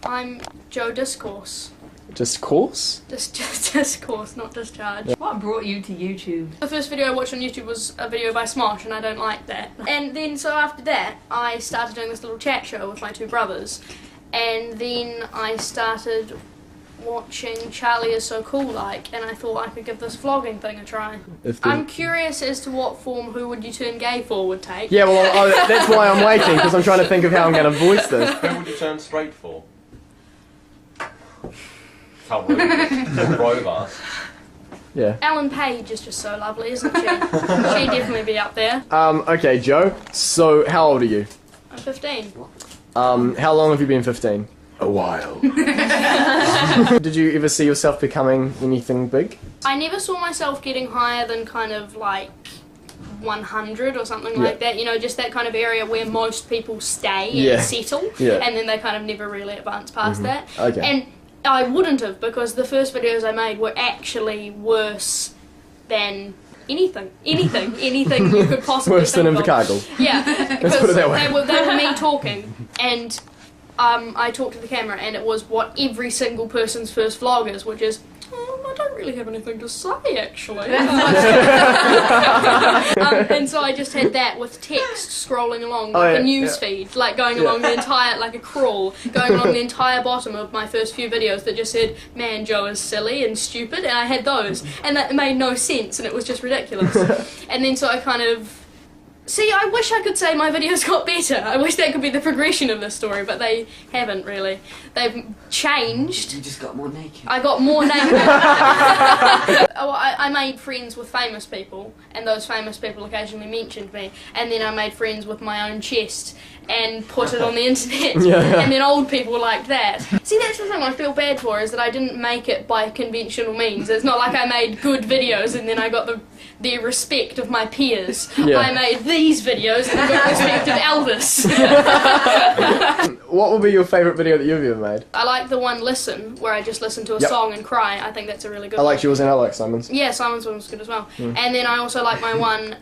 I'm Joediscourse. Discourse? Discourse, not discharge. What brought you to YouTube? The first video I watched on YouTube was a video by Smosh, and I don't like that. And then, so after that, I started doing this little chat show with my two brothers. And then I started watching Charlie Is So Cool Like, and I thought I could give this vlogging thing a try. I'm curious as to what form Who Would You Turn Gay For would take. Yeah, well, that's why I'm waiting, because I'm trying to think of how I'm going to voice this. Who would you turn straight for? How rude. Rover. Yeah. Ellen Page is just so lovely, isn't she? She'd definitely be up there. Okay, Joe, so how old are you? I'm 15. How long have you been 15? A while. Did you ever see yourself becoming anything big? I never saw myself getting higher than kind of like 100 or something like that, you know, just that kind of area where most people stay and settle, and then they kind of never really advance past that. Okay. And I wouldn't have, because the first videos I made were actually worse than anything you could possibly Worse than Invercargill. Yeah, because put it that way. they were me talking, and I talked to the camera, and it was what every single person's first vlog is, which is, I don't really have anything to say, actually. And so I just had that with text scrolling along, like a news feed, like going along the entire, like a crawl, going along the entire bottom of my first few videos that just said, man, Joe is silly and stupid, and I had those, and that made no sense, and it was just ridiculous. And then so I kind of, see, I wish I could say my videos got better. I wish that could be the progression of this story, but they haven't really. They've changed. You just got more naked. I got more naked. I made friends with famous people, and those famous people occasionally mentioned me, and then I made friends with my own chest and put it on the internet, and then old people liked that. See, that's the thing I feel bad for, is that I didn't make it by conventional means. It's not like I made good videos and then I got the respect of my peers. I made these videos and I got the respect of Elvis. What would be your favourite video that you've ever made? I like the one Listen, where I just listen to a song and cry. I think that's a really good one. I like yours and I like Simon's. Yeah, Simon's one was good as well. And then I also like my one,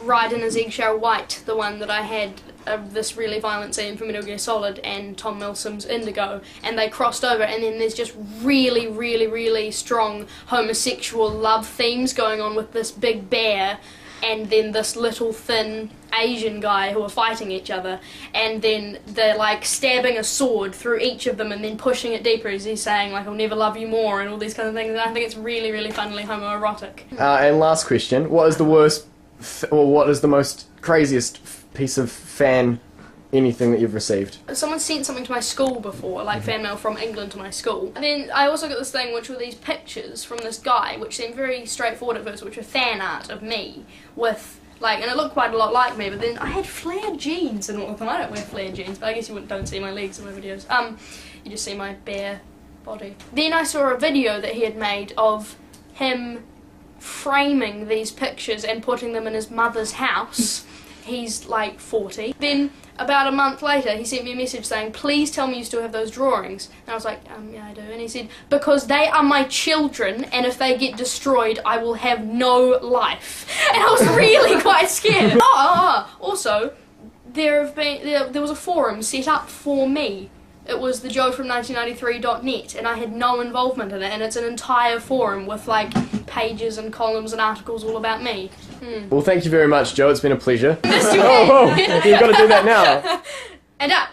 Ride in His Eggshell White, the one that I had of this really violent scene from Metal Gear Solid and Tom Milsom's Indigo, and they crossed over, and then there's just really, really, really strong homosexual love themes going on with this big bear and then this little thin Asian guy who are fighting each other, and then they're like stabbing a sword through each of them and then pushing it deeper as he's saying like, I'll never love you more, and all these kind of things, and I think it's really, really funnily homoerotic. And last question, what is the worst, or what is the most craziest piece of fan anything that you've received? Someone sent something to my school before, like fan mail from England to my school. And then I also got this thing which were these pictures from this guy, which seemed very straightforward at first, which were fan art of me with, like, and it looked quite a lot like me, but then I had flared jeans and all of them. I don't wear flared jeans, but I guess you don't see my legs in my videos. You just see my bare body. Then I saw a video that he had made of him framing these pictures and putting them in his mother's house. He's like 40. Then about a month later he sent me a message saying, please tell me you still have those drawings. And I was like, yeah I do. And he said, because they are my children, and if they get destroyed I will have no life. And I was really quite scared. Also, there was a forum set up for me. It was the joefrom1993.net, and I had no involvement in it, and it's an entire forum with like pages and columns and articles all about me. Well, thank you very much, Joe. It's been a pleasure. Missed you. You've got to do that now. And up.